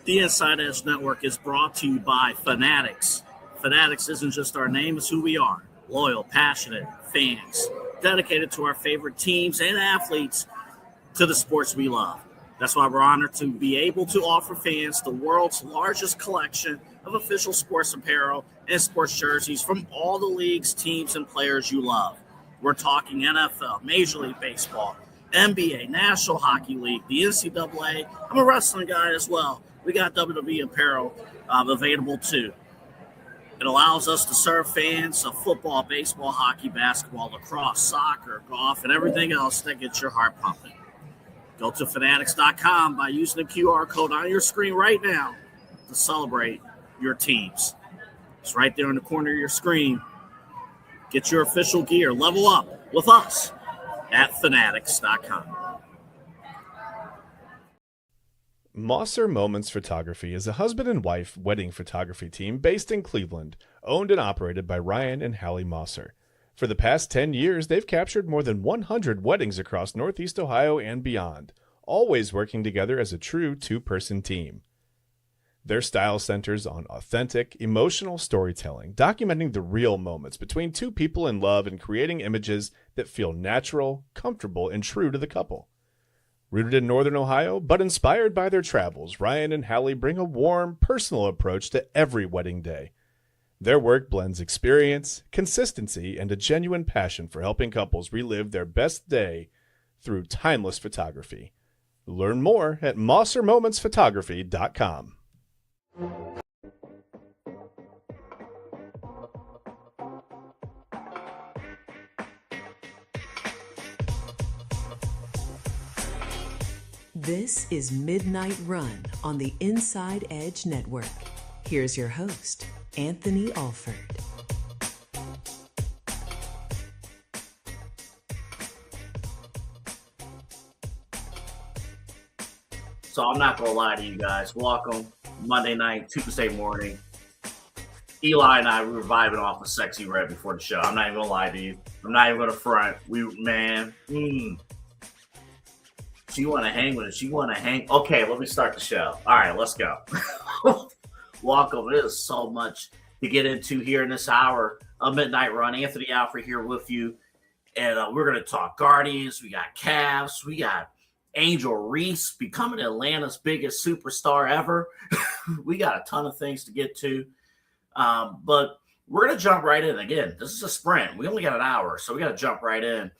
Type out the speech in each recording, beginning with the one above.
The Inside Edge Network is brought to you by Fanatics. Fanatics isn't just our name, it's who we are. Loyal, passionate fans, dedicated to our favorite teams and athletes to the sports we love. That's why we're honored to be able to offer fans the world's largest collection of official sports apparel and sports jerseys from all the leagues, teams, and players you love. We're talking NFL, Major League Baseball, NBA, National Hockey League, the NCAA. I'm a wrestling guy as well. We got WWE apparel available too. It allows us to serve fans of football, baseball, hockey, basketball, lacrosse, soccer, golf, and everything else that gets your heart pumping. Go to fanatics.com by using the QR code on your screen right now to celebrate your teams. It's right there in the corner of your screen. Get your official gear. Level up with us at fanatics.com. Mosser Moments Photography is a husband and wife wedding photography team based in Cleveland, owned and operated by Ryan and Hallie Mosser. For the past 10 years, they've captured more than 100 weddings across Northeast Ohio and beyond, always working together as a true two-person team. Their style centers on authentic, emotional storytelling, documenting the real moments between two people in love and creating images that feel natural, comfortable, and true to the couple. Rooted in Northern Ohio, but inspired by their travels, Ryan and Hallie bring a warm, personal approach to every wedding day. Their work blends experience, consistency, and a genuine passion for helping couples relive their best day through timeless photography. Learn more at mossermomentsphotography.com. This is Midnight Run on the Inside Edge Network. Here's your host, Anthony Alford. So I'm not going to lie to you guys. Welcome, Monday night, Tuesday morning. Eli and I were vibing off of Sexy Red before the show. I'm not even going to lie to you. I'm not even going to front. She want to hang with us. She want to hang. Okay, let me start the show. All right, let's go. Welcome. There's so much to get into here in this hour of Midnight Run. Anthony Alford here with you. And we're going to talk Guardians. We got Cavs. We got Angel Reese becoming Atlanta's biggest superstar ever. We got a ton of things to get to. But we're going to jump right in. Again, this is a sprint. We only got an hour, so we got to jump right in.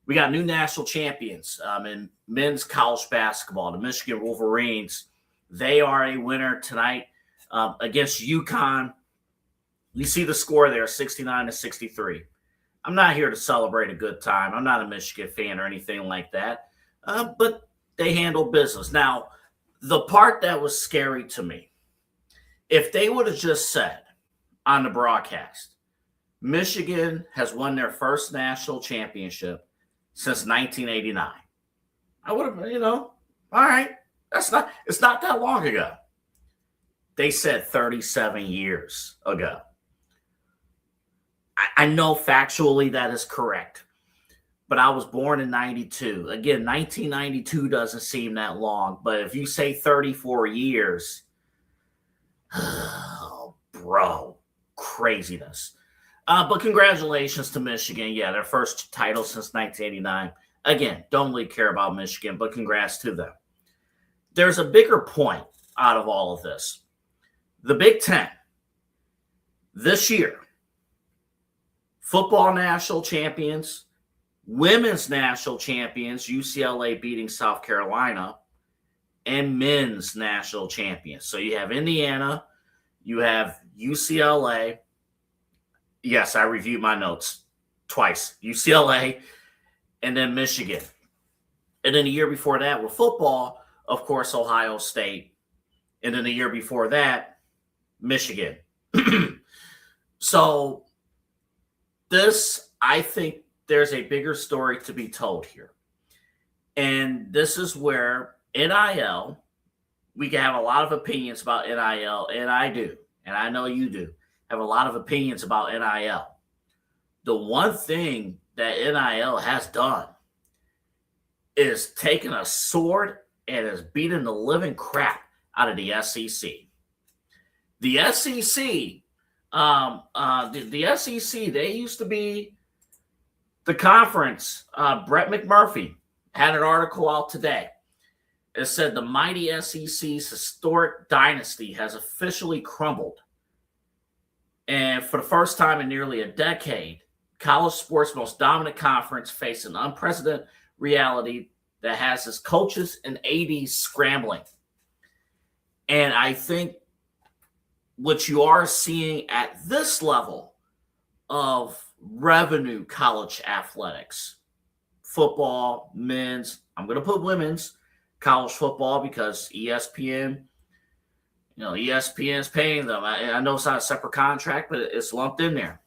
We got new national champions in men's college basketball, the Michigan Wolverines. They are a winner tonight against UConn. You see the score there, 69-63. I'm not here to celebrate a good time. I'm not a Michigan fan or anything like that. But they handle business. Now, the part that was scary to me, if they would have just said on the broadcast, Michigan has won their first national championship since 1989. I would have, all right, it's not that long ago. They said 37 years ago. I know factually that is correct, but I was born in 92. Again, 1992 doesn't seem that long, but if you say 34 years, oh, bro, craziness. But congratulations to Michigan. Yeah, their first title since 1989. Again, don't really care about Michigan, but congrats to them. There's a bigger point out of all of this. The Big Ten, this year, football national champions, women's national champions, UCLA beating South Carolina, and men's national champions. So you have Indiana, you have UCLA. Yes, I reviewed my notes twice. UCLA and then Michigan. And then the year before that with football, of course, Ohio State. And then the year before that, Michigan. So this, I think there's a bigger story to be told here. And this is where NIL, we can have a lot of opinions about NIL, and I do, and I know you do, have a lot of opinions about NIL. The one thing that NIL has done is taken a sword and is beating the living crap out of the SEC. The SEC, the SEC, they used to be the conference. Brett McMurphy had an article out today. It said the mighty SEC's historic dynasty has officially crumbled. And for the first time in nearly a decade, college sports' most dominant conference faced an unprecedented reality that has its coaches and ADs scrambling. And I think what you are seeing at this level of revenue college athletics, football, men's, I'm going to put women's, college football because ESPN, ESPN's paying them. I know it's not a separate contract, but it's lumped in there.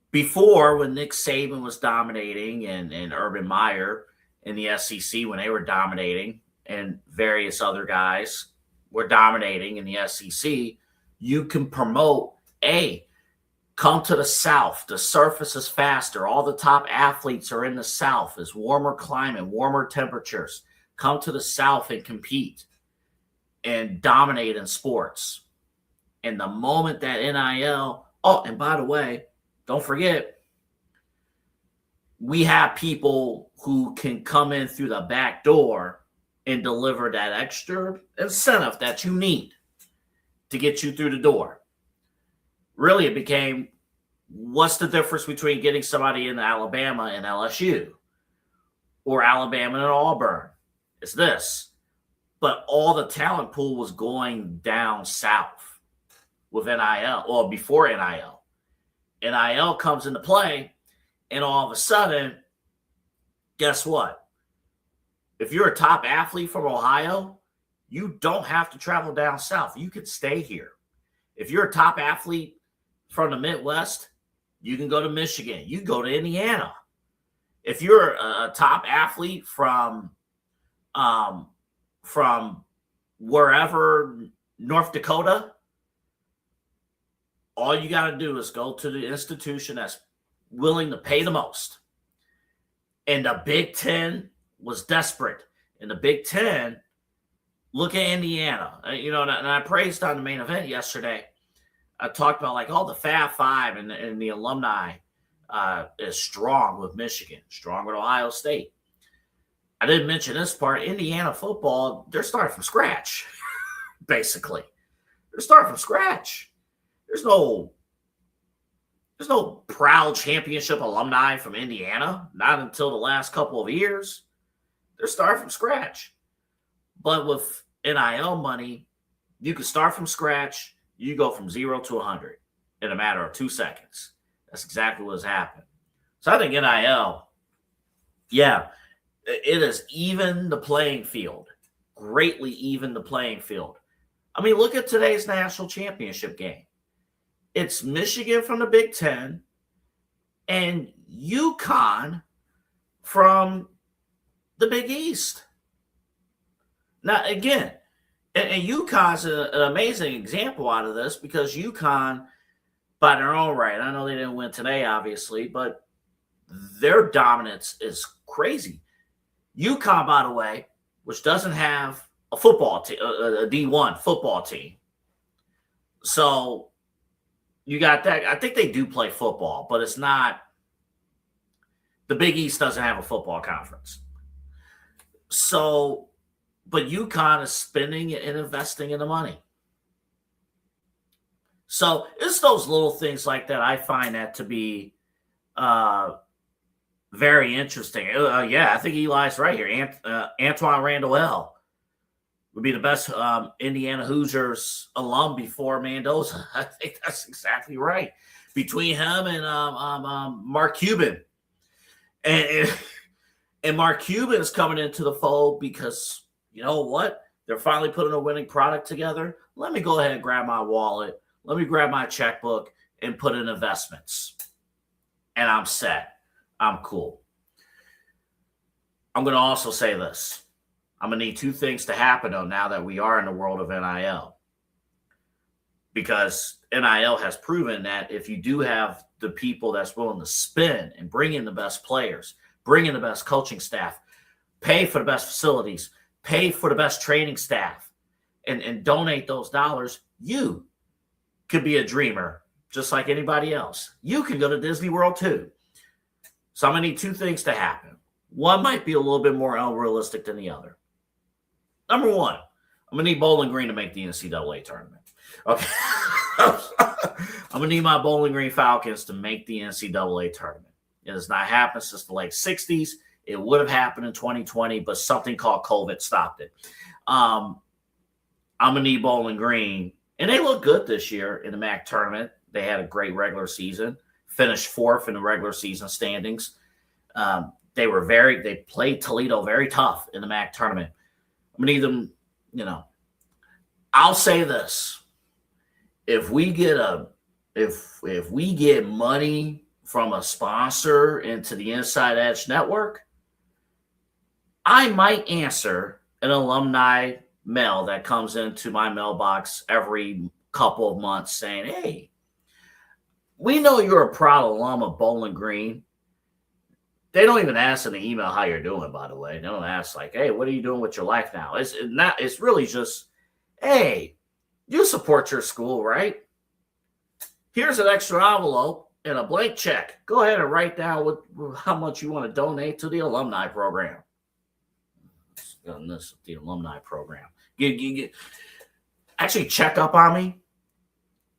Before, when Nick Saban was dominating and Urban Meyer in the SEC, when they were dominating and various other guys were dominating in the SEC, you can promote, come to the South. The surface is faster. All the top athletes are in the South. It's warmer climate, warmer temperatures. Come to the South and compete and dominate in sports. And the moment that NIL, and by the way, don't forget, we have people who can come in through the back door and deliver that extra incentive that you need to get you through the door. Really, it became, what's the difference between getting somebody in Alabama and LSU or Alabama and Auburn? It's this. But all the talent pool was going down south with NIL, or before NIL. NIL comes into play, and all of a sudden, guess what? If you're a top athlete from Ohio, you don't have to travel down south. You can stay here. If you're a top athlete from the Midwest, you can go to Michigan. You can go to Indiana. If you're a top athlete from wherever, North Dakota, all you got to do is go to the institution that's willing to pay the most. And the Big Ten was desperate. In the Big Ten, look at Indiana. And I praised on the main event yesterday. I talked about the Fab Five and the alumni is strong with Michigan, strong with Ohio State. I didn't mention this part. Indiana football, they're starting from scratch, basically. They're starting from scratch. There's no proud championship alumni from Indiana, not until the last couple of years. They're starting from scratch. But with NIL money, you can start from scratch. You go from 0 to 100 in a matter of 2 seconds. That's exactly what's happened. So I think NIL, it has evened the playing field, greatly evened the playing field. I mean, look at today's national championship game. It's Michigan from the Big Ten and UConn from the Big East. Now, again, and UConn's an amazing example out of this because UConn, by their own right, I know they didn't win today, obviously, but their dominance is crazy. UConn, by the way, which doesn't have a football team, a D1 football team. So you got that. I think they do play football, but it's not. The Big East doesn't have a football conference. So, but UConn is spending and investing in the money. So it's those little things like that. I find that to be very interesting. I think Eli's right here. Antoine Randall would be the best Indiana Hoosiers alum before Mendoza. I think that's exactly right. Between him and Mark Cuban. And Mark Cuban is coming into the fold because, you know what? They're finally putting a winning product together. Let me go ahead and grab my wallet. Let me grab my checkbook and put in investments. And I'm set. I'm cool. I'm going to also say this. I'm going to need two things to happen, though, now that we are in the world of NIL. Because NIL has proven that if you do have the people that's willing to spend and bring in the best players, bring in the best coaching staff, pay for the best facilities, pay for the best training staff and donate those dollars, you could be a dreamer just like anybody else. You can go to Disney World too. So I'm going to need two things to happen. One might be a little bit more unrealistic than the other. Number one, I'm going to need Bowling Green to make the NCAA tournament. Okay. I'm going to need my Bowling Green Falcons to make the NCAA tournament. It has not happened since the late 60s. It would have happened in 2020, but something called COVID stopped it. I'm going to need Bowling Green. And they look good this year in the MAC tournament. They had a great regular season, finished fourth in the regular season standings. They played Toledo very tough in the MAC tournament. I'm going to need them, I'll say this. If we get money from a sponsor into the Inside Edge Network, I might answer an alumni mail that comes into my mailbox every couple of months saying, hey, we know you're a proud alum of Bowling Green. They don't even ask in the email how you're doing, by the way. They don't ask like, hey, what are you doing with your life now? It's really just, hey, you support your school, right? Here's an extra envelope and a blank check. Go ahead and write down how much you want to donate to the alumni program. The alumni program. Actually check up on me.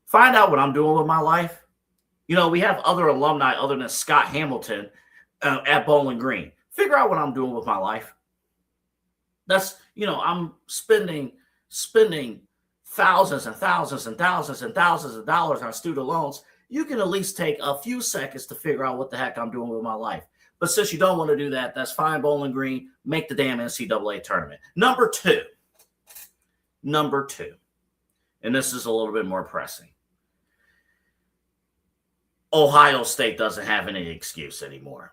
Find out what I'm doing with my life. We have other alumni other than Scott Hamilton at Bowling Green. Figure out what I'm doing with my life. That's, I'm spending thousands and thousands and thousands and thousands of dollars on student loans. You can at least take a few seconds to figure out what the heck I'm doing with my life. But since you don't want to do that, that's fine, Bowling Green. Make the damn NCAA tournament. Number two, and this is a little bit more pressing. Ohio State doesn't have any excuse anymore.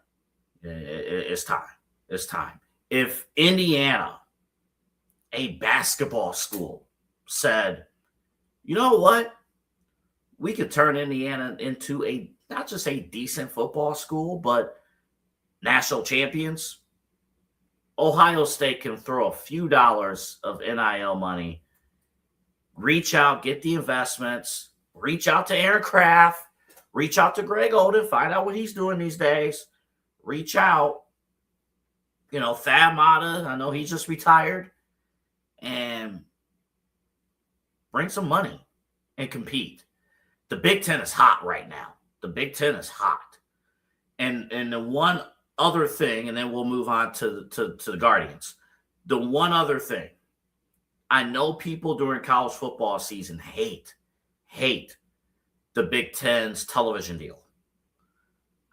It's time. It's time. If Indiana, a basketball school, said, you know what? We could turn Indiana into not just a decent football school, but national champions. Ohio State can throw a few dollars of NIL money, reach out, get the investments, reach out to Aaron Kraft, reach out to Greg Oden, find out what he's doing these days, reach out, Thad Matta, I know he just retired, and bring some money and compete. The Big Ten is hot right now. The Big Ten is hot. And the one other thing, and then we'll move on to the Guardians. The one other thing, I know people during college football season hate the Big Ten's television deal.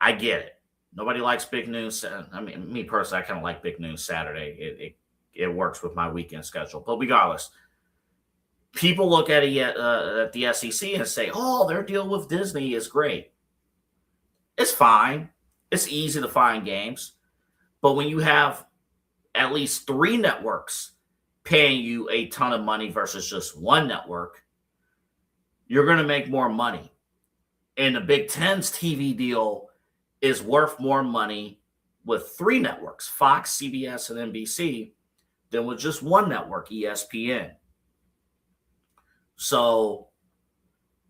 I get it. Nobody likes Big Noon. I mean, me personally, I kind of like Big Noon Saturday. It works with my weekend schedule. But regardless, people look at it at the SEC and say, oh, their deal with Disney is great. It's fine. It's easy to find games. But when you have at least 3 networks paying you a ton of money versus just one network, you're going to make more money. And the Big Ten's TV deal is worth more money with 3 networks, Fox, CBS, and NBC, than with just one network, ESPN. So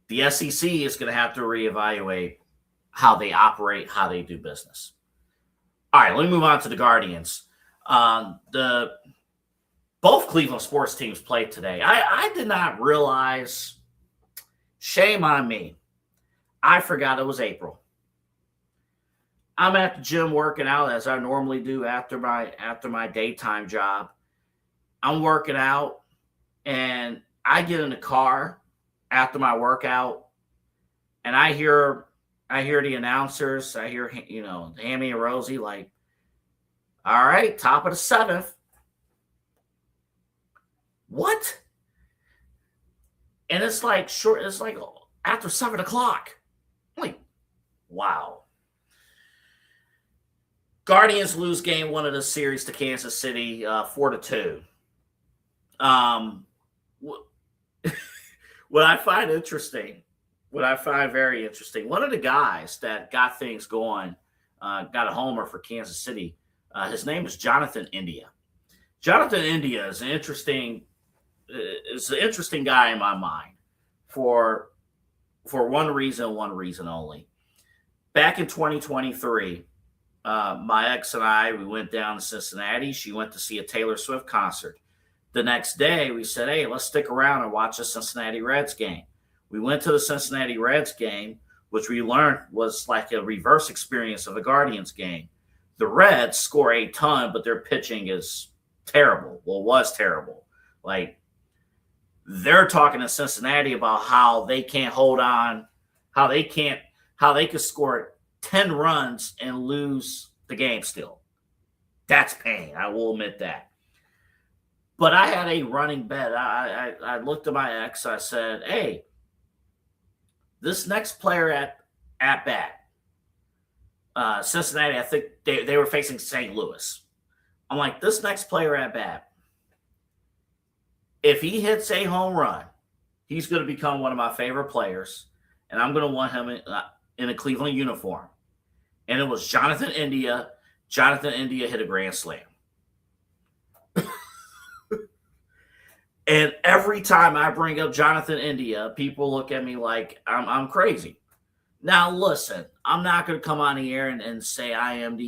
the SEC is going to have to reevaluate how they operate, how they do business. All right, let me move on to the Guardians. Both Cleveland sports teams played today. I did not realize, shame on me, I forgot it was April. I'm at the gym working out as I normally do after my daytime job. I'm working out, and I get in the car after my workout, and I hear the announcers. I hear, Hammy and Rosie like, all right, top of the 7th. What? And it's like after 7 o'clock. I'm like, wow. Guardians lose game 1 of the series to Kansas City, 4-2. What I find very interesting, one of the guys that got things going, got a homer for Kansas City, his name is Jonathan India. Jonathan India is an interesting guy in my mind for one reason only. Back in 2023, my ex and I, we went down to Cincinnati. She went to see a Taylor Swift concert. The next day, we said, hey, let's stick around and watch a Cincinnati Reds game. We went to the Cincinnati Reds game, which we learned was like a reverse experience of the Guardians game. The Reds score a ton, but their pitching is terrible. Well, was terrible. Like, they're talking to Cincinnati about how they can't hold on, how they could score 10 runs and lose the game still. That's pain. I will admit that. But I had a running bet. I looked at my ex. I said, hey, this next player at bat, Cincinnati, I think they were facing St. Louis. I'm like, this next player at bat, if he hits a home run, he's going to become one of my favorite players, and I'm going to want him in a Cleveland uniform. And it was Jonathan India. Jonathan India hit a grand slam. And every time I bring up Jonathan India, people look at me like I'm crazy. Now, listen, I'm not going to come on the air and say I am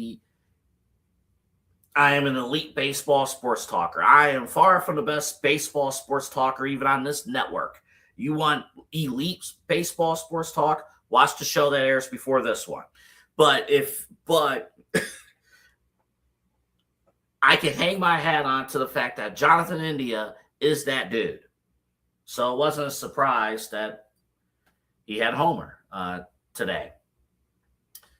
an elite baseball sports talker. I am far from the best baseball sports talker, even on this network. You want elite baseball sports talk? Watch the show that airs before this one. But I can hang my hat on to the fact that Jonathan India is that dude. So it wasn't a surprise that he had homer today.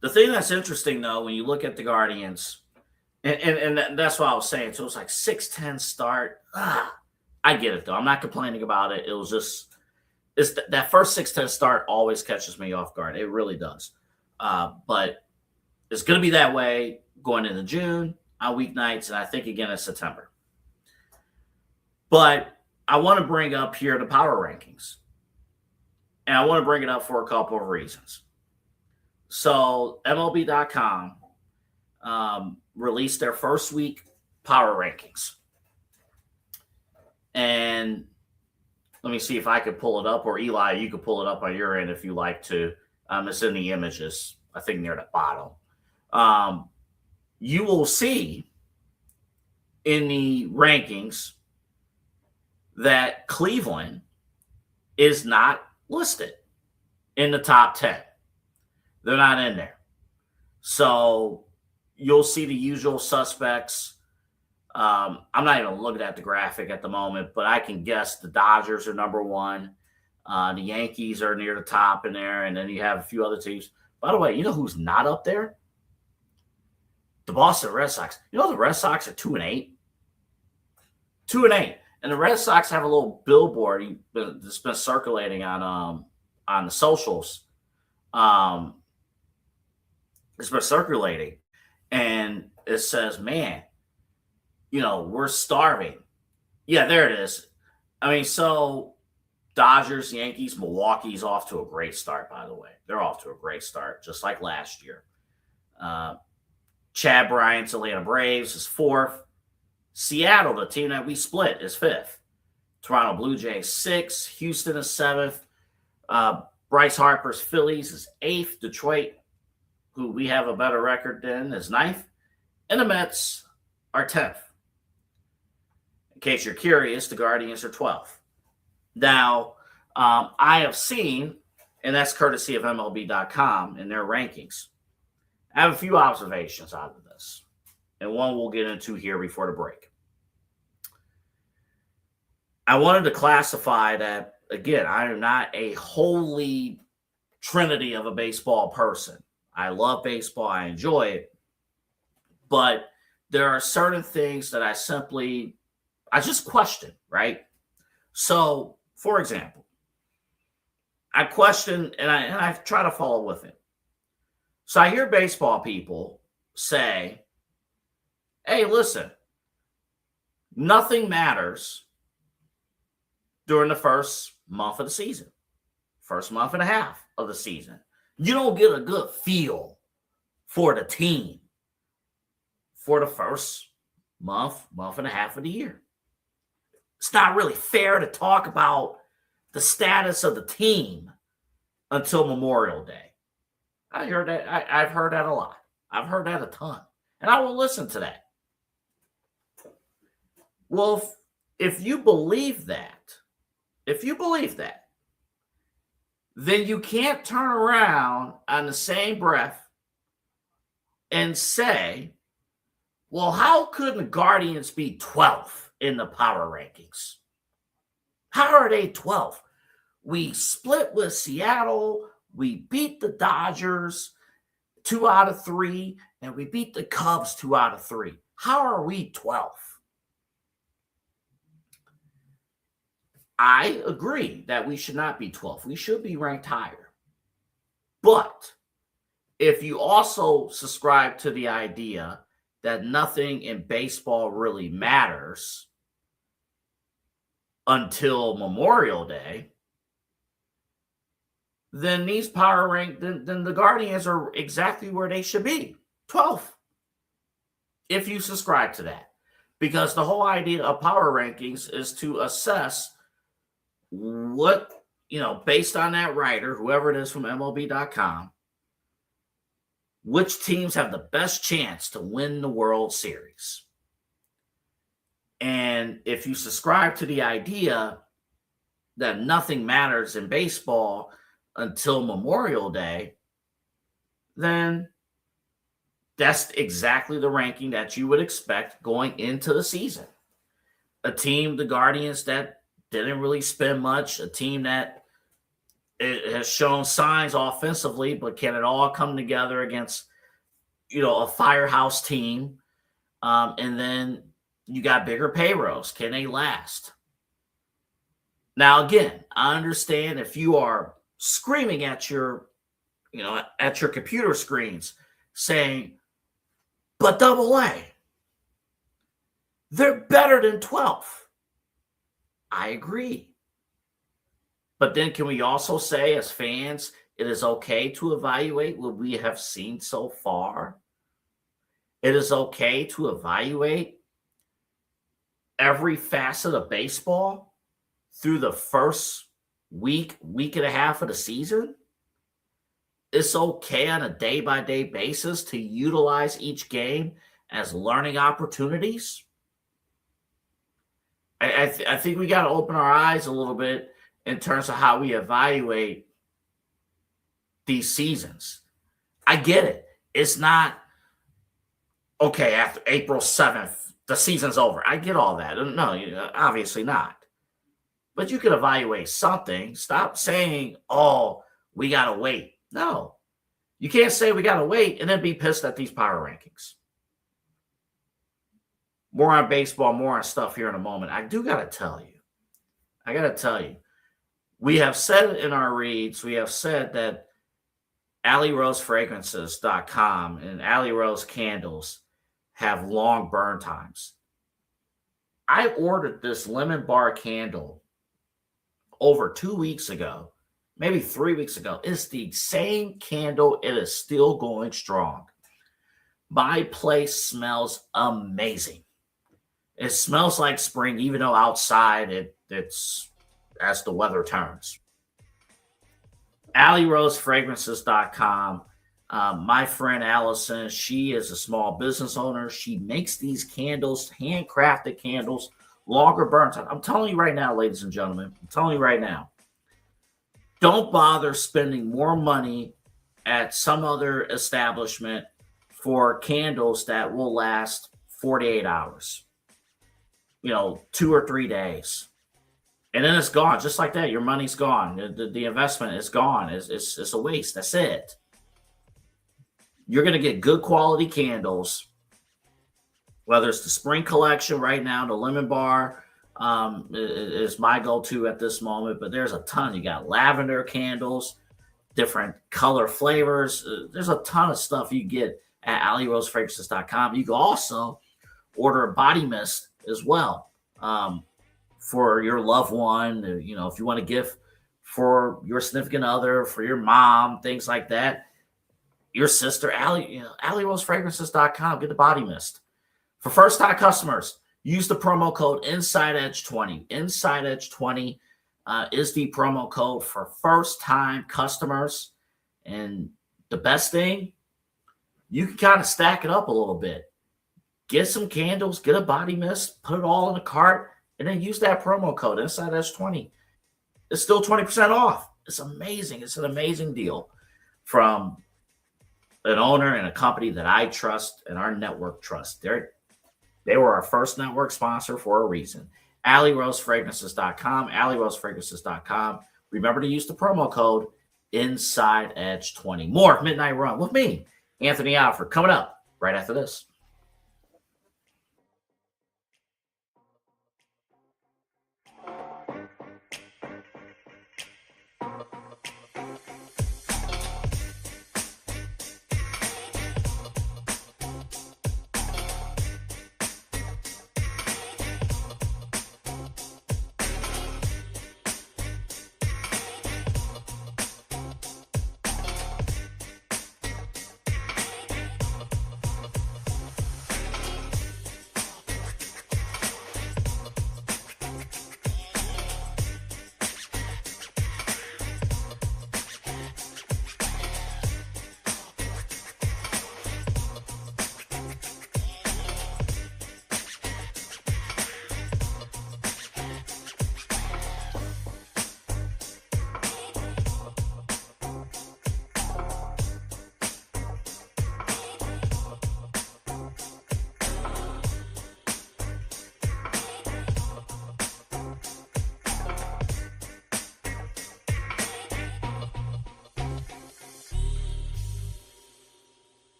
The thing that's interesting, though, when you look at the Guardians, and that's what I was saying. So it was like 6-10 start. I get it, though. I'm not complaining about it. It was just that first 6-10 start always catches me off guard. It really does. But it's going to be that way going into June on weeknights, and I think again in September. But I want to bring up here the power rankings. And I want to bring it up for a couple of reasons. So MLB.com released their first week power rankings. And let me see if I could pull it up, or Eli, you could pull it up on your end if you like to. It's in the images, I think near the bottom. You will see in the rankings that Cleveland is not listed in the top 10. They're not in there. So you'll see the usual suspects. I'm not even looking at the graphic at the moment, but I can guess the Dodgers are number one. The Yankees are near the top in there, and then you have a few other teams. By the way, you know who's not up there? The Boston Red Sox. You know the Red Sox are 2-8? 2-8. And the Red Sox have a little billboard that's been circulating on the socials. It's been circulating, and it says, "Man, we're starving." Yeah, there it is. I mean, so Dodgers, Yankees, Milwaukee's off to a great start. By the way, they're off to a great start, just like last year. Chad Bryant's Atlanta Braves is 4th. Seattle, the team that we split, is 5th. Toronto Blue Jays 6th. Houston is 7th. Bryce Harper's Phillies is 8th. Detroit, who we have a better record than, is 9th. And the Mets are 10th. In case you're curious, the Guardians are 12th. Now, I have seen, and that's courtesy of MLB.com in their rankings, I have a few observations out of this, and one we'll get into here before the break. I wanted to classify that, again, I am not a holy trinity of a baseball person. I love baseball. I enjoy it. But there are certain things that I just question, right? So, for example, I question, and I try to follow with it. So I hear baseball people say, hey, listen, nothing matters during the first month of the season, first month and a half of the season. You don't get a good feel for the team for the first month and a half of the year. It's not really fair to talk about the status of the team until Memorial Day. I heard that. I've heard that a lot. I've heard that a ton. And I will listen to that. Well, if you believe that, then you can't turn around on the same breath and say, well, how could the Guardians be 12th in the power rankings? How are they 12th? We split with Seattle. We beat the Dodgers 2 out of 3, and we beat the Cubs 2 out of 3. How are we 12th? I agree that we should not be 12th. We should be ranked higher. But if you also subscribe to the idea that nothing in baseball really matters until Memorial Day, then these then the Guardians are exactly where they should be, 12th. If you subscribe to that. Because the whole idea of power rankings is to assess what, based on that writer, whoever it is from MLB.com, which teams have the best chance to win the World Series. And if you subscribe to the idea that nothing matters in baseball until Memorial Day, then that's exactly the ranking that you would expect going into the season. A team, the Guardians, that didn't really spend much, a team that it has shown signs offensively, but can it all come together against, a firehouse team? And then you got bigger payrolls. Can they last? Now, again, I understand if you are screaming at your computer screens saying, but AA, they're better than 12th. I agree. But then can we also say as fans, it is okay to evaluate what we have seen so far? It is okay to evaluate every facet of baseball through the first week and a half of the season? It's okay on a day-by-day basis to utilize each game as learning opportunities? I think we got to open our eyes a little bit in terms of how we evaluate these seasons. I get it. It's not, okay, after April 7th, the season's over. I get all that. No, obviously not. But you can evaluate something. Stop saying, oh, we got to wait. No. You can't say we got to wait and then be pissed at these power rankings. More on baseball, more on stuff here in a moment. I got to tell you. We have said in our reads, we have said that AlleyRoseFragrances.com and Alley Rose candles have long burn times. I ordered this lemon bar candle over 2 weeks ago, maybe 3 weeks ago. It's the same candle. It is still going strong. My place smells amazing. It smells like spring, even though outside it's as the weather turns. AlleyRoseFragrances.com. My friend Allison, she is a small business owner. She makes these candles, handcrafted candles, longer burn time. I'm telling you right now, ladies and gentlemen, don't bother spending more money at some other establishment for candles that will last 48 hours, 2 or 3 days. And then it's gone. Just like that, your money's gone. The investment is gone. It's a waste. That's it. You're going to get good quality candles, whether it's the spring collection right now, the lemon bar is my go-to at this moment, but there's a ton. You got lavender candles, different color flavors. There's a ton of stuff you get at AlleyRoseFragrances.com. You can also order a body mist as well for your loved one. If you want to gift for your significant other, for your mom, things like that. Your sister, AlleyRoseFragrances.com. Get the body mist For first-time customers, use the promo code InsideEdge20. InsideEdge20 is the promo code for first-time customers. And the best thing, you can kind of stack it up a little bit. Get some candles, get a body mist, put it all in a cart, and then use that promo code InsideEdge20. It's still 20% off. It's amazing. It's an amazing deal from an owner and a company that I trust and our network trusts. They were our first network sponsor for a reason. AlleyRoseFragrances.com, AlleyRoseFragrances.com. Remember to use the promo code InsideEdge20. More Midnight Run with me, Anthony Alford, coming up right after this.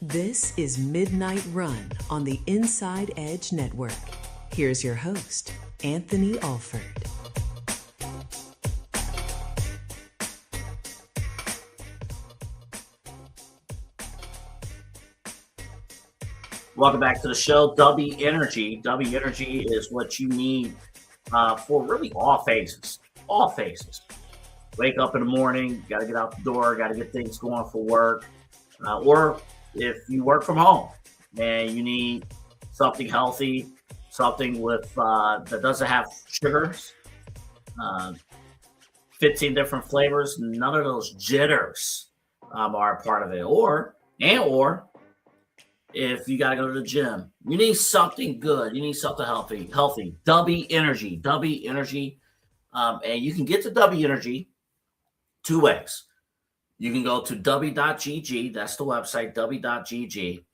This is Midnight Run on the Inside Edge Network. Here's your host, Anthony Alford. Welcome back to the show. W Energy. W Energy is what you need for really all phases. All phases. Wake up in the morning, got to get out the door, got to get things going for work. Or if you work from home and you need something healthy, something with that doesn't have sugars, 15 different flavors, none of those jitters are a part of it. Or if you got to go to the gym, you need something good. You need something healthy. W Energy. And you can get to W Energy two ways. You can go to w.gg. That's the website, w.gg.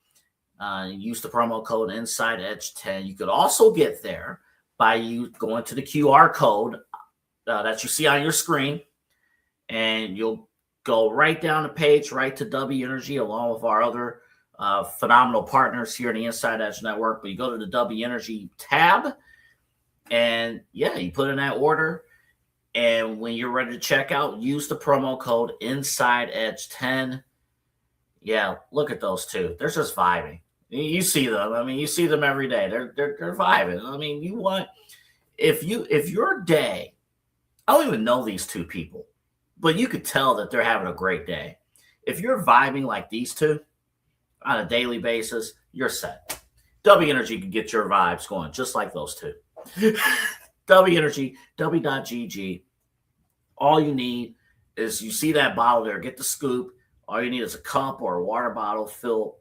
Use the promo code InsideEdge10. You could also get there by you going to the QR code that you see on your screen, and you'll go right down the page, right to W Energy, along with our other phenomenal partners here in the Inside Edge Network. But you go to the W Energy tab, and you put in that order. And when you're ready to check out, use the promo code InsideEdge10. Yeah, look at those two. They're just vibing. You see them. I mean, you see them every day. They're vibing. I mean, if your day, I don't even know these two people, but you could tell that they're having a great day. If you're vibing like these two on a daily basis, you're set. W Energy can get your vibes going just like those two. W Energy, w.gg. All you need is, you see that bottle there, get the scoop. All you need is a cup or a water bottle, fill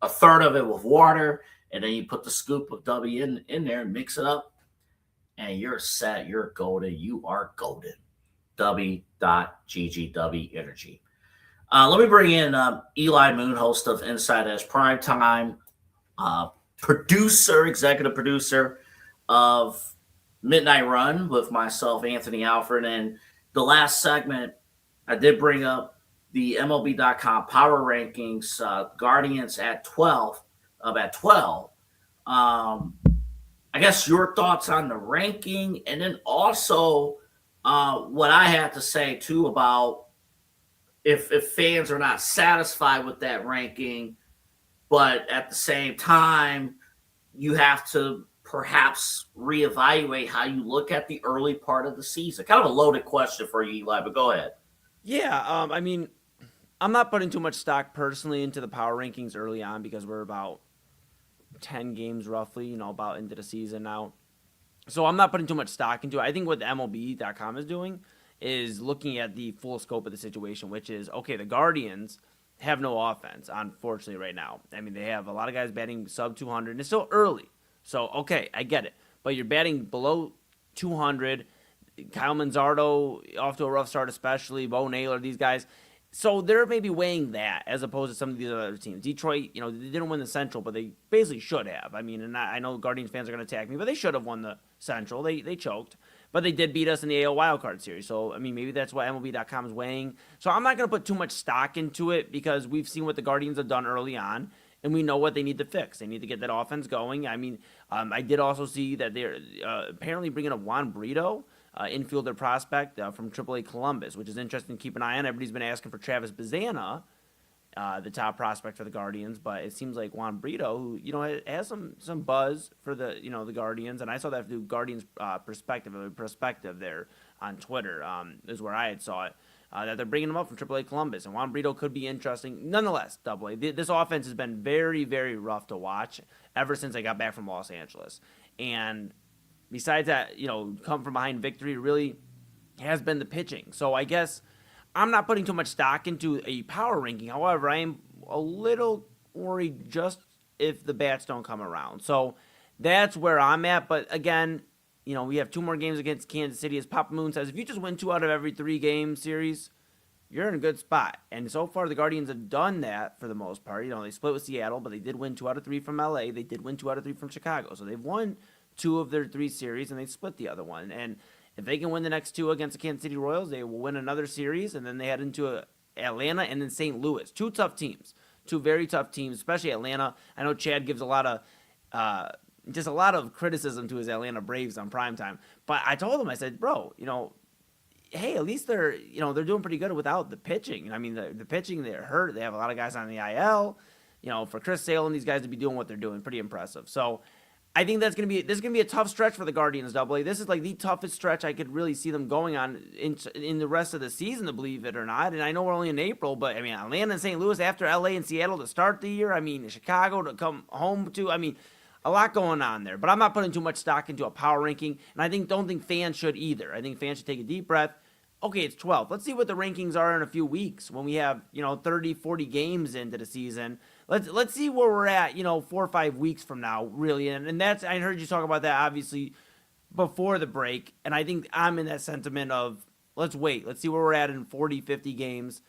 a third of it with water, and then you put the scoop of W in there and mix it up, and you're set. You're golden. You are golden. W.gg, W Energy. Let me bring in Eli Moon, host of Inside Edge Primetime, executive producer of Midnight Run with myself, Anthony Alford. And the last segment, I did bring up the MLB.com power rankings, Guardians at 12. I guess your thoughts on the ranking, and then also what I had to say too about if fans are not satisfied with that ranking, but at the same time, you have to perhaps reevaluate how you look at the early part of the season? Kind of a loaded question for you, Eli, but go ahead. Yeah, I mean, I'm not putting too much stock personally into the power rankings early on because we're about 10 games roughly, about into the season now. So I'm not putting too much stock into it. I think what the MLB.com is doing is looking at the full scope of the situation, which is, okay, the Guardians have no offense, unfortunately, right now. I mean, they have a lot of guys batting sub 200, and it's still early. So, okay, I get it. But you're batting below 200. Kyle Manzardo off to a rough start, especially. Bo Naylor, these guys. So they're maybe weighing that as opposed to some of these other teams. Detroit, they didn't win the Central, but they basically should have. I mean, and I know Guardians fans are going to attack me, but they should have won the Central. They choked. But they did beat us in the AL wildcard series. So, I mean, maybe that's what MLB.com is weighing. So I'm not going to put too much stock into it because we've seen what the Guardians have done early on, and we know what they need to fix. They need to get that offense going. I mean, I did also see that they're apparently bringing up Juan Brito, infielder prospect from AAA Columbus, which is interesting to keep an eye on. Everybody's been asking for Travis Bazana, the top prospect for the Guardians, but it seems like Juan Brito, who has some buzz for the the Guardians, and I saw that through Guardians perspective there on Twitter is where I had saw it. That they're bringing him up from AAA Columbus, and Juan Brito could be interesting. Nonetheless, AA, this offense has been very, very rough to watch ever since I got back from Los Angeles. And besides that, come from behind victory really has been the pitching. So I guess I'm not putting too much stock into a power ranking. However, I am a little worried just if the bats don't come around. So that's where I'm at. But again, we have 2 more games against Kansas City. As Papa Moon says, if you just win 2 out of every 3 game series, you're in a good spot. And so far, the Guardians have done that for the most part. They split with Seattle, but they did win 2 out of 3 from LA. They did win 2 out of 3 from Chicago. So they've won 2 of their 3 series, and they split the other one. And if they can win the next 2 against the Kansas City Royals, they will win another series, and then they head into Atlanta and then St. Louis. 2 tough teams. 2 very tough teams, especially Atlanta. I know Chad gives a lot of criticism to his Atlanta Braves on primetime. But I told him, I said, bro, hey, at least they're doing pretty good without the pitching. I mean, the pitching, they're hurt. They have a lot of guys on the IL. For Chris Sale and these guys to be doing what they're doing, pretty impressive. So I think this is gonna be a tough stretch for the Guardians. AA. This is like the toughest stretch I could really see them going on in the rest of the season, to believe it or not. And I know we're only in April, but I mean, Atlanta and St. Louis after LA and Seattle to start the year. I mean, Chicago to come home to. I mean, a lot going on there. But I'm not putting too much stock into a power ranking, and I don't think fans should either. I think fans should take a deep breath. Okay, it's 12. Let's see what the rankings are in a few weeks when we have 30, 40 games into the season. Let's see where we're at, 4 or 5 weeks from now, really. And that's, I heard you talk about that, obviously, before the break. And I think I'm in that sentiment of, let's wait. Let's see where we're at in 40, 50 games.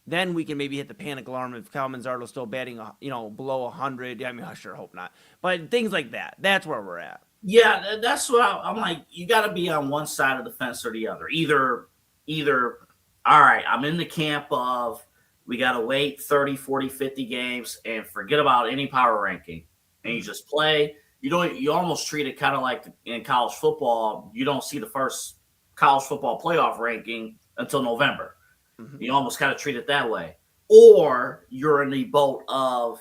Then we can maybe hit the panic alarm if Kyle Manzardo's still batting, below 100. I mean, I sure hope not. But things like that. That's where we're at. Yeah, that's what I'm like. You got to be on one side of the fence or the other. Either, all right, I'm in the camp of we got to wait 30, 40, 50 games and forget about any power ranking. And you just play. You almost treat it kind of like in college football. You don't see the first college football playoff ranking until November. Mm-hmm. You almost kind of treat it that way. Or you're in the boat of,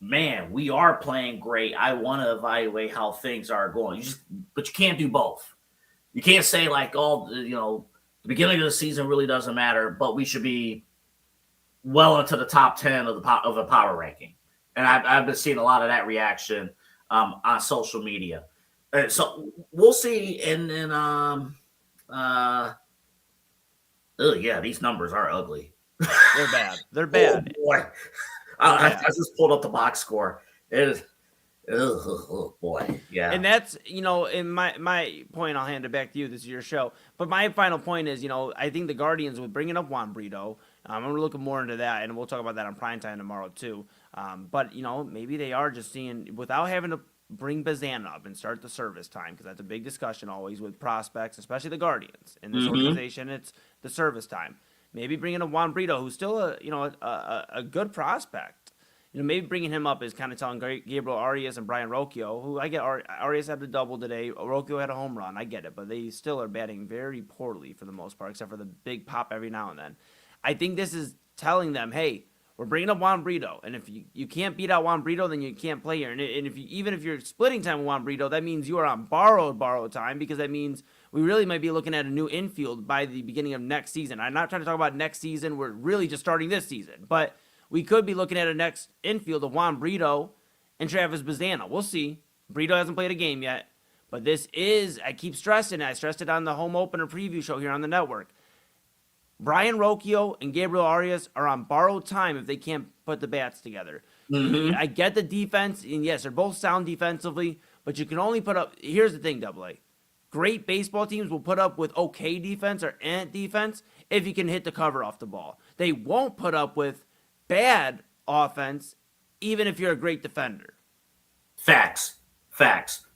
man, we are playing great. I want to evaluate how things are going. But you can't do both. You can't say like, the beginning of the season really doesn't matter, but we should be well into the top 10 of the power ranking. And I've been seeing a lot of that reaction on social media. So we'll see. And then, yeah, these numbers are ugly. They're bad. They're bad. Oh, boy. I just pulled up the box score. It is. Oh boy, yeah. And that's, in my point, I'll hand it back to you. This is your show. But my final point is, I think the Guardians, with bringing up Juan Brito, I'm looking more into that, and we'll talk about that on primetime tomorrow too. But, maybe they are just seeing, without having to bring Bazan up and start the service time, because that's a big discussion always with prospects, especially the Guardians. In this organization, it's the service time. Maybe bringing up Juan Brito, who's still a good prospect. Maybe bringing him up is kind of telling Gabriel Arias and Brian Rocchio, who I get, Arias had a double today, Rocchio had a home run, I get it, but they still are batting very poorly for the most part, except for the big pop every now and then. I think this is telling them, hey, We're bringing up Juan Brito, and if you can't beat out Juan Brito, then you can't play here. And if even if you're splitting time with Juan Brito, that means you are on borrowed time, because that means we really might be looking at a new infield by the beginning of next season. I'm not trying to talk about next season. We're really just starting this season, but we could be looking at a next infield of Juan Brito and Travis Bazzana. We'll see. Brito hasn't played a game yet, but this is, I keep stressing it. I stressed it on the home opener preview show here on the network. Brian Rocchio and Gabriel Arias are on borrowed time if they can't put the bats together. Mm-hmm. I get the defense, and yes, they're both sound defensively, but you can only put up, here's the thing, AA. Great baseball teams will put up with okay defense or ant defense if you can hit the cover off the ball. They won't put up with bad offense even if you're a great defender. Facts.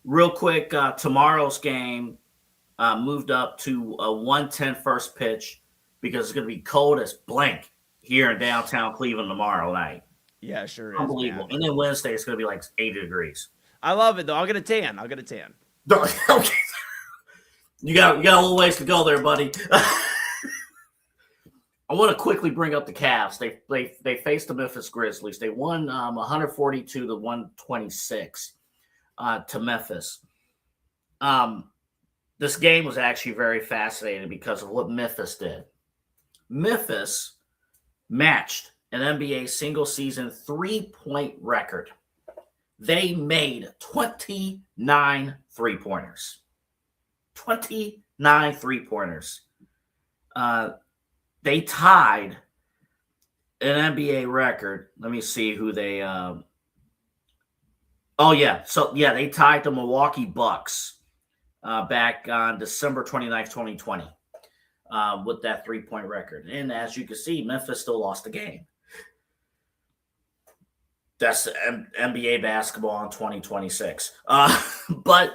Real quick, tomorrow's game moved up to a 1:10 first pitch, because it's going to be cold as blank here in downtown Cleveland tomorrow night. Yeah, sure is. Unbelievable. Man. And then Wednesday, it's going to be like 80 degrees. I love it, though. I'll get a tan. Okay. You got a little ways to go there, buddy. I want to quickly bring up the Cavs. They faced the Memphis Grizzlies. They won 142 to 126 to Memphis. This game was actually very fascinating because of what Memphis did. Memphis matched an NBA single-season three-point record. They made 29 three-pointers. 29 three-pointers. They tied an NBA record. Let me see who they they tied the Milwaukee Bucks back on December 29th, 2020. With that three-point record. And as you can see, Memphis still lost the game. That's NBA basketball in 2026. So that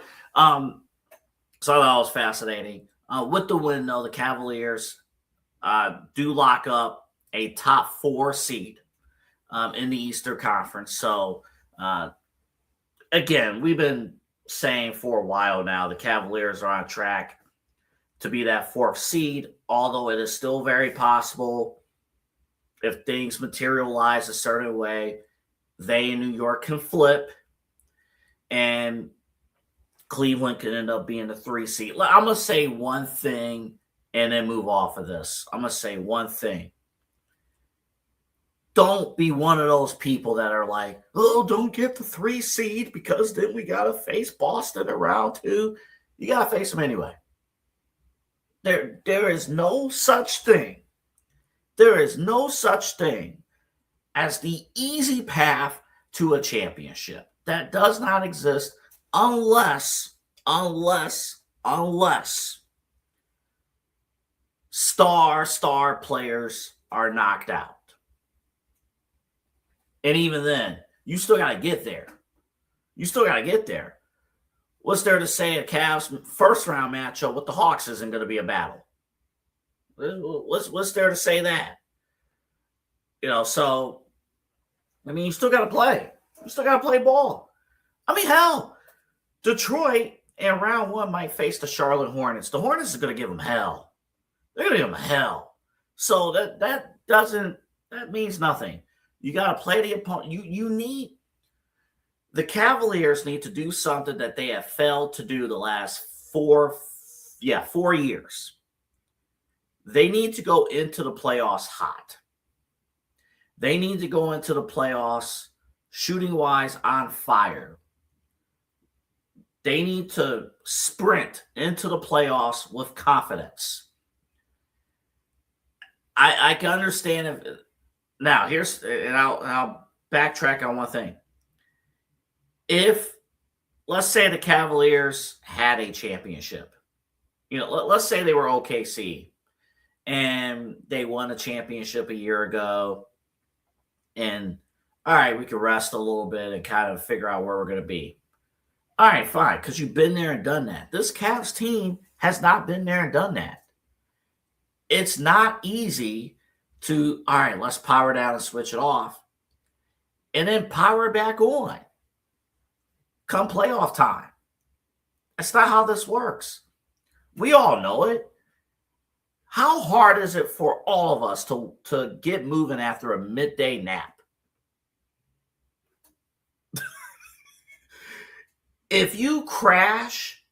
was fascinating. With the win, though, the Cavaliers do lock up a top 4 seed in the Eastern Conference. So, again, we've been saying for a while now the Cavaliers are on track to be that 4th seed, although it is still very possible if things materialize a certain way, they in New York can flip and Cleveland could end up being the 3 seed. I'm going to say one thing and then move off of this. I'm going to say one thing. Don't be one of those people that are like, oh, don't get the 3 seed because then we got to face Boston in round 2. You got to face them anyway. There is no such thing. There is no such thing as the easy path to a championship. That does not exist unless star players are knocked out. And even then, you still got to get there. What's there to say a Cavs first-round matchup with the Hawks isn't going to be a battle? What's there to say that? So, you still got to play. You still got to play ball. Hell, Detroit in round 1 might face the Charlotte Hornets. The Hornets are going to give them hell. They're going to give them hell. So that means nothing. You got to play the opponent. The Cavaliers need to do something that they have failed to do the last 4 years. They need to go into the playoffs hot. They need to go into the playoffs shooting-wise on fire. They need to sprint into the playoffs with confidence. I can understand now. I'll backtrack on one thing. If, let's say, the Cavaliers had a championship, let's say they were OKC and they won a championship a year ago, and all right, we could rest a little bit and kind of figure out where we're going to be. All right, fine, because you've been there and done that. This Cavs team has not been there and done that. It's not easy to, all right, let's power down and switch it off, and then power back on come playoff time. That's not how this works. We all know it. How hard is it for all of us to get moving after a midday nap? If you crash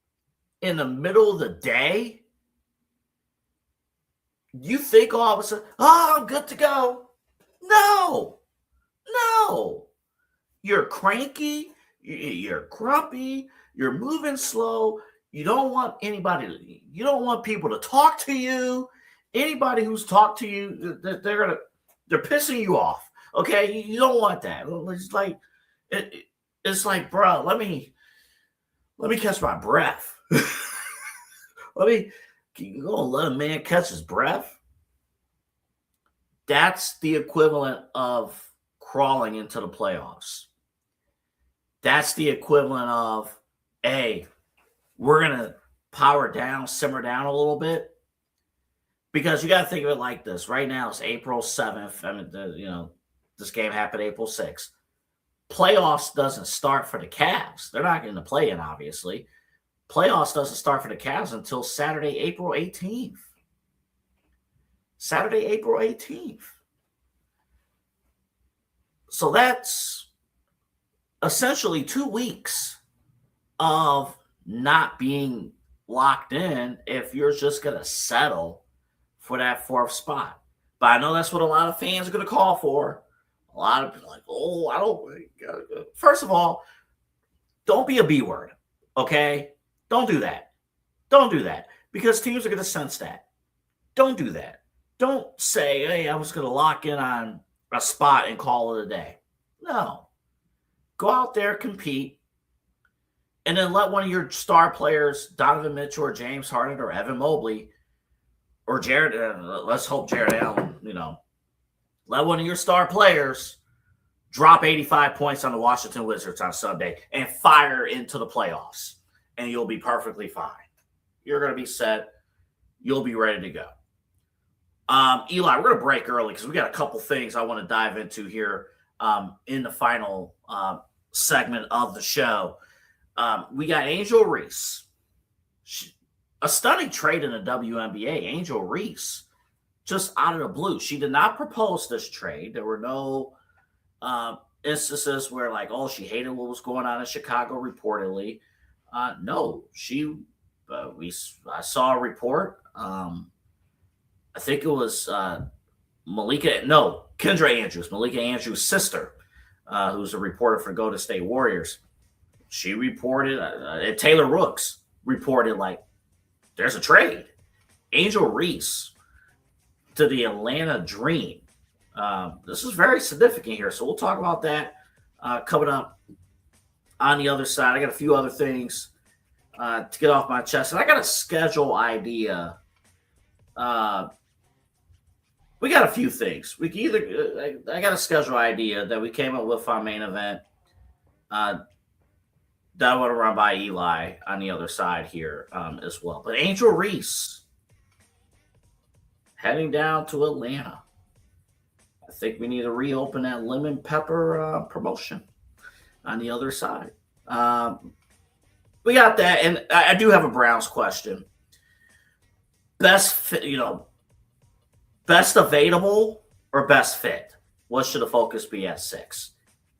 in the middle of the day, you think all of a sudden, oh, I'm good to go. No, no. You're cranky, you're grumpy, you're moving slow. You don't want people to talk to you. Anybody who's talked to you, they're pissing you off. Okay, you don't want that. It's like, bro, let me catch my breath. You gonna let a man catch his breath? That's the equivalent of crawling into the playoffs. That's the equivalent of, hey, we're gonna power down, simmer down a little bit. Because you got to think of it like this. Right now, it's April 7th. I mean, this game happened April 6th. Playoffs doesn't start for the Cavs. They're not going to play in, obviously. Playoffs doesn't start for the Cavs until Saturday, April 18th. Saturday, April 18th. So that's essentially 2 weeks of not being locked in if you're just going to settle for that 4th spot. But I know that's what a lot of fans are going to call for. A lot of people are like, oh, I don't. First of all, don't be a B word, okay? Don't do that. Don't do that because teams are going to sense that. Don't do that. Don't say, hey, I was going to lock in on a spot and call it a day. No. Go out there, compete, and then let one of your star players, Donovan Mitchell or James Harden or Evan Mobley, or Jared, let's hope Jared Allen, let one of your star players drop 85 points on the Washington Wizards on Sunday and fire into the playoffs, and you'll be perfectly fine. You're going to be set. You'll be ready to go. Eli, we're going to break early because we got a couple things I want to dive into here in the final segment of the show. We got Angel Reese. A stunning trade in the WNBA. Angel Reese, just out of the blue. She did not propose this trade. There were no instances where, she hated what was going on in Chicago, reportedly. No, I saw a report. I think it was Kendra Andrews, Malika Andrews' sister, who's a reporter for Golden State Warriors. She reported, and Taylor Rooks reported, there's a trade. Angel Reese to the Atlanta Dream. This is very significant here, so we'll talk about that coming up on the other side. I got a few other things to get off my chest, and I got a schedule idea. We got a few things. We can either I got a schedule idea that we came up with on main event. That I want to run by Eli on the other side here as well. But Angel Reese heading down to Atlanta. I think we need to reopen that lemon pepper promotion on the other side. We got that, and I do have a Browns question. Best fit, best available or best fit? What should the focus be at 6?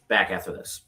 Back after this.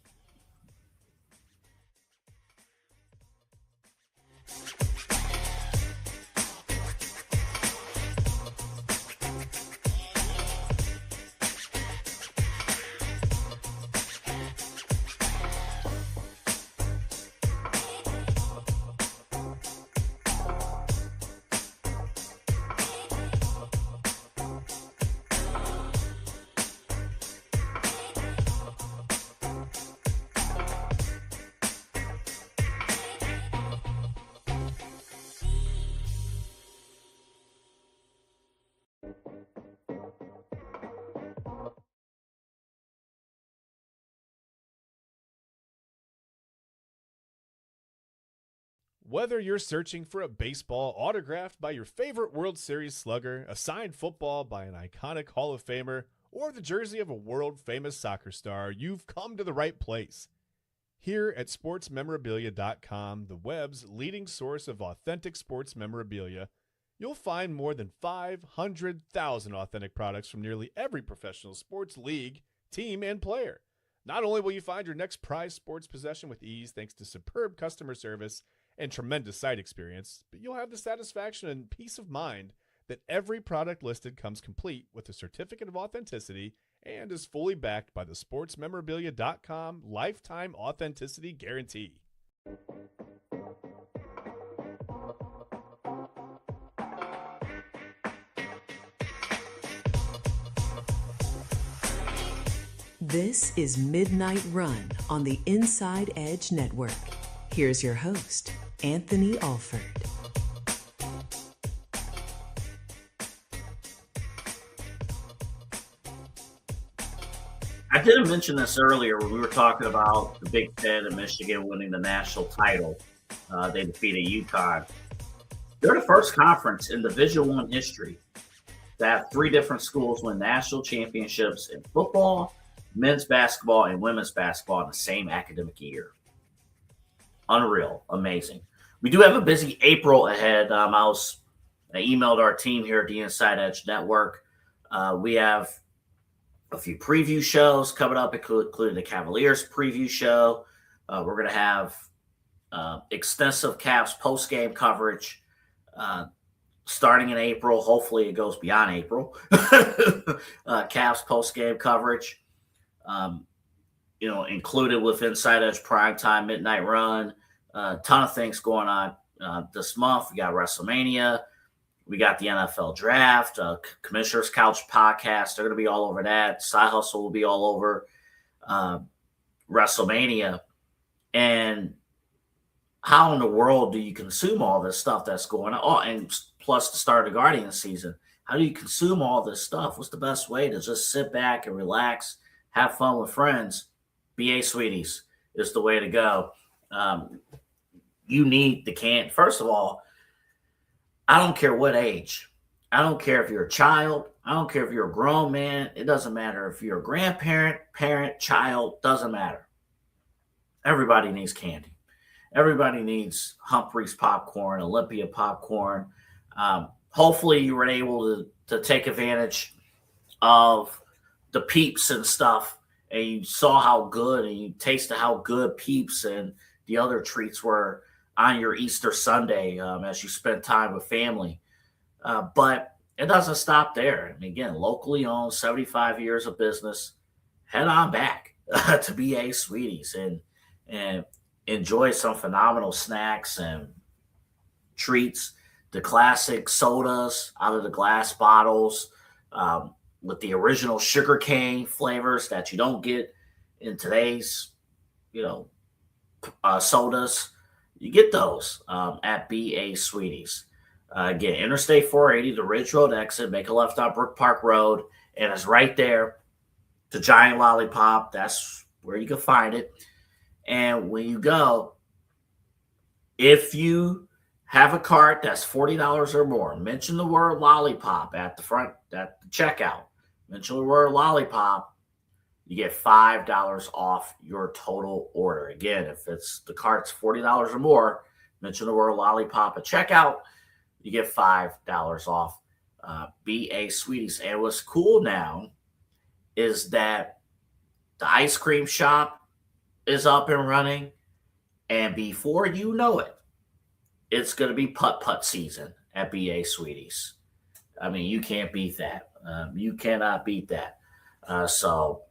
Whether you're searching for a baseball autographed by your favorite World Series slugger, a signed football by an iconic Hall of Famer, or the jersey of a world-famous soccer star, you've come to the right place. Here at sportsmemorabilia.com, the web's leading source of authentic sports memorabilia, You'll find more than 500,000 authentic products from nearly every professional sports league, team, and player. Not only will you find your next prized sports possession with ease thanks to superb customer service and tremendous site experience, but you'll have the satisfaction and peace of mind that every product listed comes complete with a certificate of authenticity and is fully backed by the sportsmemorabilia.com lifetime authenticity guarantee. This is Midnight Run on the Inside Edge Network. Here's your host, Anthony Alford. I didn't mention this earlier when we were talking about the Big Ten and Michigan winning the national title. They defeated UConn. They're the first conference in Division I history to have three different schools win national championships in football, men's basketball, and women's basketball in the same academic year. Unreal. Amazing. We do have a busy April ahead. I emailed our team here at the Inside Edge Network. We have a few preview shows coming up, including the Cavaliers preview show. We're going to have extensive Cavs post-game coverage starting in April. Hopefully it goes beyond April. Cavs post-game coverage, included with Inside Edge Primetime Midnight Run. A ton of things going on this month. We got WrestleMania. We got the NFL Draft, Commissioner's Couch podcast. They're going to be all over that. Side Hustle will be all over WrestleMania. And how in the world do you consume all this stuff that's going on? Oh, and plus the start of the Guardian season. How do you consume all this stuff? What's the best way to just sit back and relax, have fun with friends? BA Sweeties is the way to go. You need the can. First of all, I don't care what age. I don't care if you're a child. I don't care if you're a grown man. It doesn't matter if you're a grandparent, parent, child. Doesn't matter. Everybody needs candy. Everybody needs Humphreys popcorn, Olympia popcorn. Hopefully you were able to take advantage of the Peeps and stuff, and you saw how good and you tasted how good Peeps and the other treats were on your Easter Sunday as you spent time with family. But it doesn't stop there. I mean, again, locally owned, 75 years of business. Head on back to BA Sweeties and enjoy some phenomenal snacks and treats. The classic sodas out of the glass bottles with the original sugarcane flavors that you don't get in today's, sodas. You get those at BA Sweeties. Again, Interstate 480, the Ridge Road exit, make a left on Brook Park Road, and it's right there. The Giant Lollipop, that's where you can find it. And when you go, if you have a cart that's $40 or more, mention the word lollipop at the front, at the checkout. Mention the word lollipop. You get $5 off your total order. Again, if it's the cart's $40 or more, mention the word lollipop at checkout. You get $5 off. BA Sweeties. And what's cool now is that the ice cream shop is up and running. And before you know it, it's going to be putt-putt season at BA Sweeties. I mean, you can't beat that. You cannot beat that. So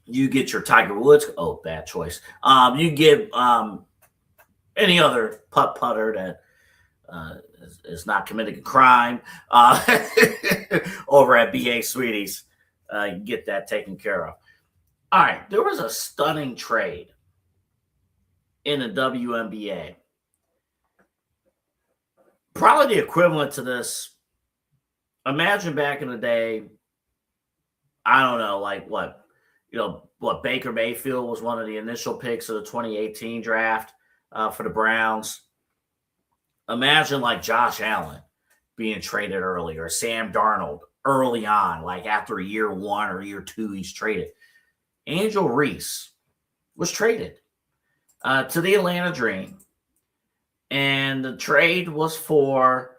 you get your Tiger Woods. Oh, bad choice. You get any other putter that is not committing a crime over at BA Sweeties. You get that taken care of. All right. There was a stunning trade in the WNBA. Probably the equivalent to this. Imagine back in the day, I don't know, like what Baker Mayfield was one of the initial picks of the 2018 draft for the Browns. Imagine like Josh Allen being traded early, or Sam Darnold early on, like after year one or year two, he's traded. Angel Reese was traded to the Atlanta Dream. And the trade was for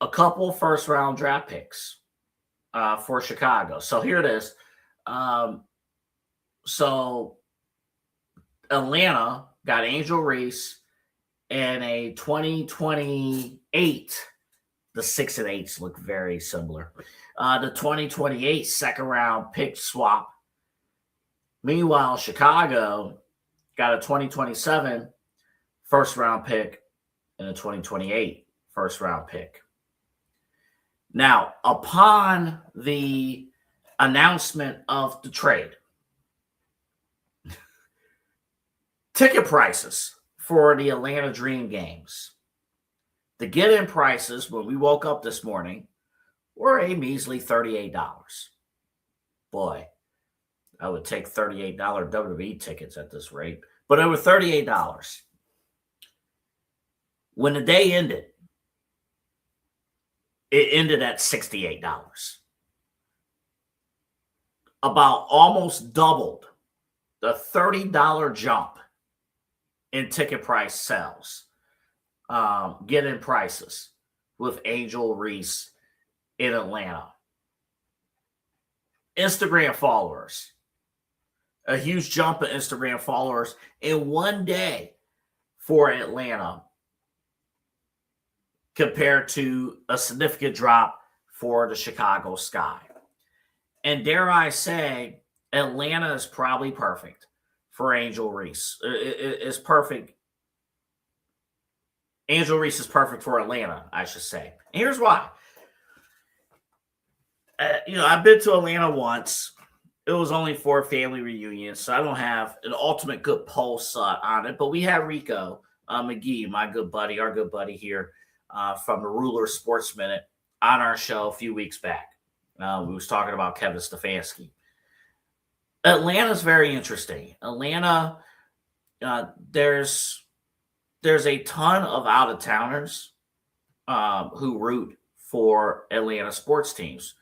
a couple first-round draft picks for Chicago. So here it is. So Atlanta got Angel Reese and a 2028. The 6 and 8s look very similar. The 2028 second-round pick swap. Meanwhile, Chicago got a 2027 first-round pick and a 2028 first-round pick. Now, upon the announcement of the trade, ticket prices for the Atlanta Dream games, the get-in prices when we woke up this morning were a measly $38. Boy, I would take $38 WWE tickets at this rate, but it was $38. When the day ended, it ended at $68. About almost doubled the $30 jump in ticket price sales, get-in prices with Angel Reese in Atlanta. Instagram followers, a huge jump in Instagram followers in one day for Atlanta compared to a significant drop for the Chicago Sky. And dare I say, Atlanta is probably perfect for Angel Reese. It's perfect. Angel Reese is perfect for Atlanta, I should say. And here's why. I've been to Atlanta once. It was only for a family reunion, so I don't have an ultimate good pulse on it. But we had Rico McGee, our good buddy here from the Ruler Sports Minute, on our show a few weeks back. We was talking about Kevin Stefanski. Atlanta's very interesting. Atlanta, there's a ton of out-of-towners who root for Atlanta sports teams.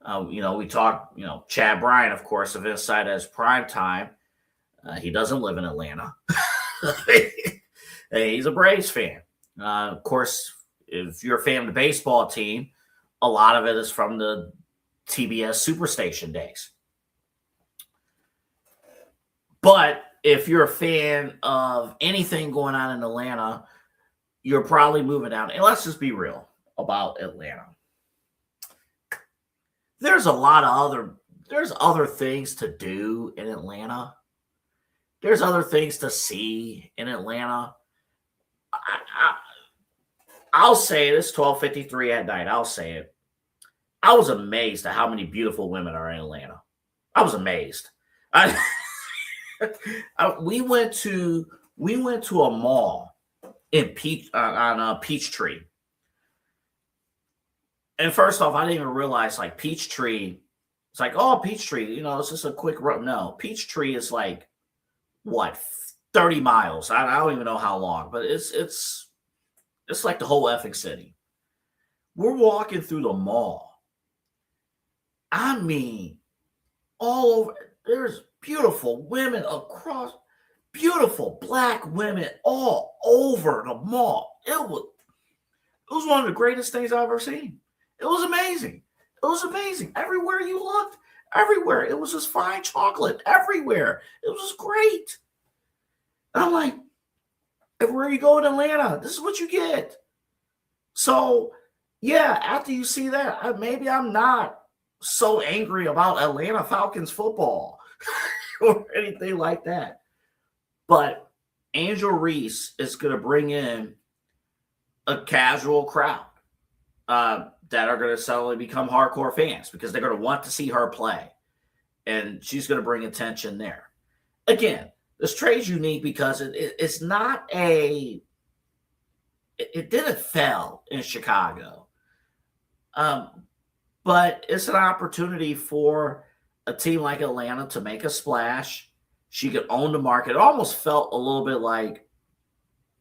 We talk, Chad Bryant, of course, of Inside as Prime Time. He doesn't live in Atlanta. He's a Braves fan. Of course, if you're a fan of the baseball team, a lot of it is from the TBS Superstation days. But if you're a fan of anything going on in Atlanta, you're probably moving down. And let's just be real about Atlanta. There's other things to do in Atlanta. There's other things to see in Atlanta. I'll say it. It's 12:53 at night. I'll say it. I was amazed at how many beautiful women are in Atlanta. I was amazed. We went to a mall in Peachtree. And first off, I didn't even realize Peachtree. It's like, oh, Peachtree, it's just a quick run. No, Peachtree is 30 miles. I don't even know how long, but it's like the whole effing city. We're walking through the mall. I mean, all over. There's beautiful women across, beautiful black women all over the mall. It was one of the greatest things I've ever seen. It was amazing. It was amazing. Everywhere you looked, everywhere. It was just fine chocolate everywhere. It was just great. And I'm like, everywhere you go in Atlanta, this is what you get. So, yeah, after you see that, maybe I'm not so angry about Atlanta Falcons football or anything like that. But Angel Reese is going to bring in a casual crowd that are going to suddenly become hardcore fans because they're going to want to see her play. And she's going to bring attention there. Again, this trade's unique because it's not it didn't fail in Chicago. But it's an opportunity for a team like Atlanta to make a splash. She could own the market. It almost felt a little bit like,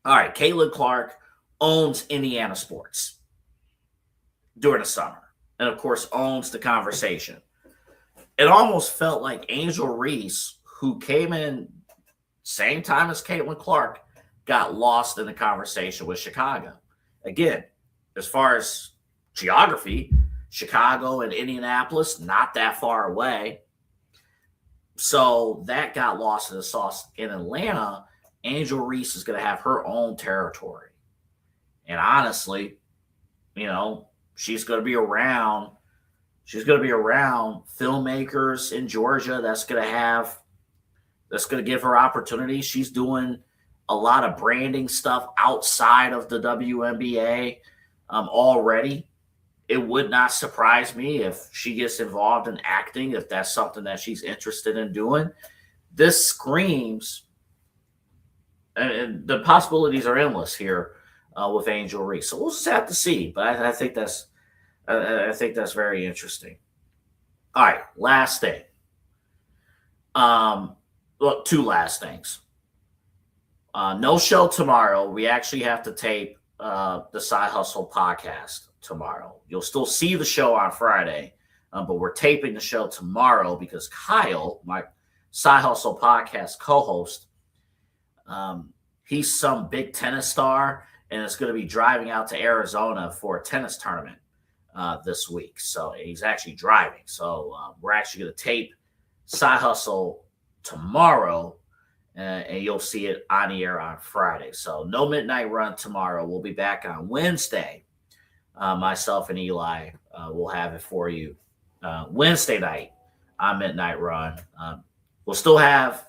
all right, Caitlin Clark owns Indiana sports during the summer. And, of course, owns the conversation. It almost felt like Angel Reese, who came in same time as Caitlin Clark, got lost in the conversation with Chicago. Again, as far as geography. Chicago and Indianapolis, not that far away. So that got lost in the sauce. In Atlanta, Angel Reese is going to have her own territory. And honestly, she's going to be around. She's going to be around filmmakers in Georgia that's going to give her opportunities. She's doing a lot of branding stuff outside of the WNBA already. It would not surprise me if she gets involved in acting, if that's something that she's interested in doing. This screams, and the possibilities are endless here with Angel Reese. So we'll just have to see. But I think that's very interesting. All right, last thing. Two last things. No show tomorrow. We actually have to tape the Side Hustle podcast tomorrow. You'll still see the show on Friday, but we're taping the show tomorrow because Kyle, my Side Hustle podcast co-host, he's some big tennis star and is going to be driving out to Arizona for a tennis tournament this week. So he's actually driving. So we're actually going to tape Side Hustle tomorrow, and you'll see it on the air on Friday. So no Midnight Run tomorrow. We'll be back on Wednesday. Myself and Eli will have it for you Wednesday night on Midnight Run. We'll still have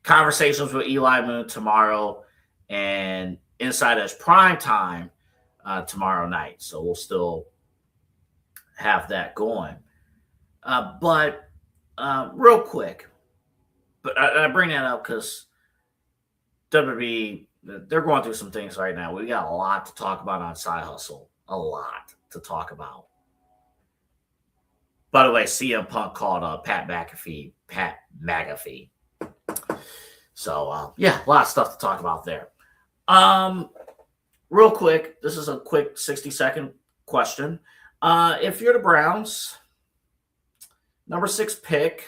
conversations with Eli Moon tomorrow and Inside Edge Prime Time tomorrow night. So we'll still have that going. But real quick, but I bring that up because WWE, they're going through some things right now. We got a lot to talk about on Side Hustle. A lot to talk about. By the way, CM Punk called Pat McAfee. So, a lot of stuff to talk about there. Real quick, this is a quick 60-second question. If you're the Browns, number 6 pick,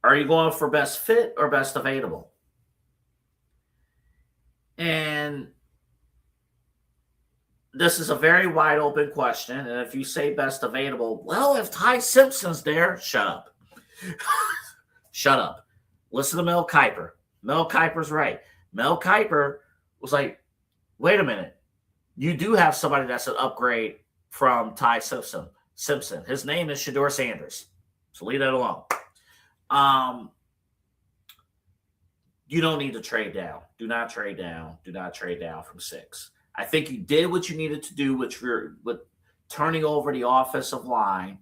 are you going for best fit or best available? And this is a very wide open question. And if you say best available, well, if Ty Simpson's there, shut up. Shut up. Listen to Mel Kiper. Mel Kiper's right. Mel Kiper was like, wait a minute. You do have somebody that's an upgrade from Ty Simpson. His name is Shedeur Sanders. So leave that alone. You don't need to trade down. Do not trade down. Do not trade down from 6. I think you did what you needed to do with turning over the offensive line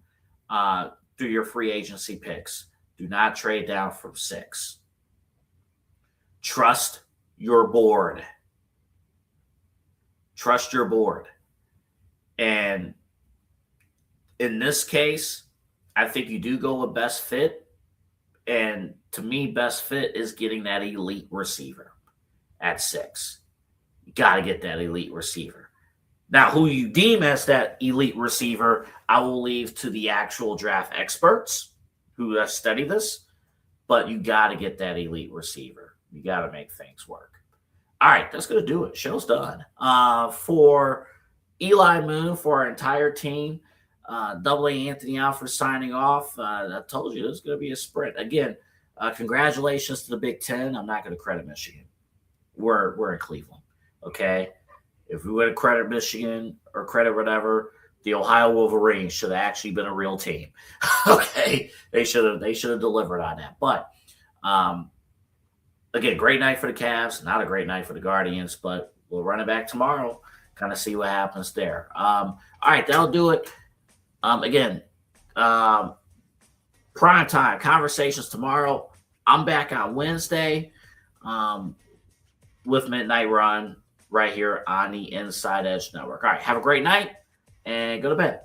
through your free agency picks. Do not trade down from 6. Trust your board. Trust your board. And in this case, I think you do go with best fit. And to me, best fit is getting that elite receiver at 6. You got to get that elite receiver. Now, who you deem as that elite receiver, I will leave to the actual draft experts who have studied this. But you got to get that elite receiver. You got to make things work. All right, that's going to do it. Show's done. For Eli Moon, for our entire team, Double A Anthony Alford signing off. I told you it's going to be a sprint. Again, congratulations to the Big Ten. I'm not going to credit Michigan. We're in Cleveland. Okay, if we would have credit Michigan or credit whatever, the Ohio Wolverines should have actually been a real team. Okay, they should have delivered on that. But again, great night for the Cavs. Not a great night for the Guardians, but we'll run it back tomorrow. Kind of see what happens there. All right, that'll do it. Again, prime time conversations tomorrow. I'm back on Wednesday with Midnight Run right here on the Inside Edge Network. All right, have a great night and go to bed.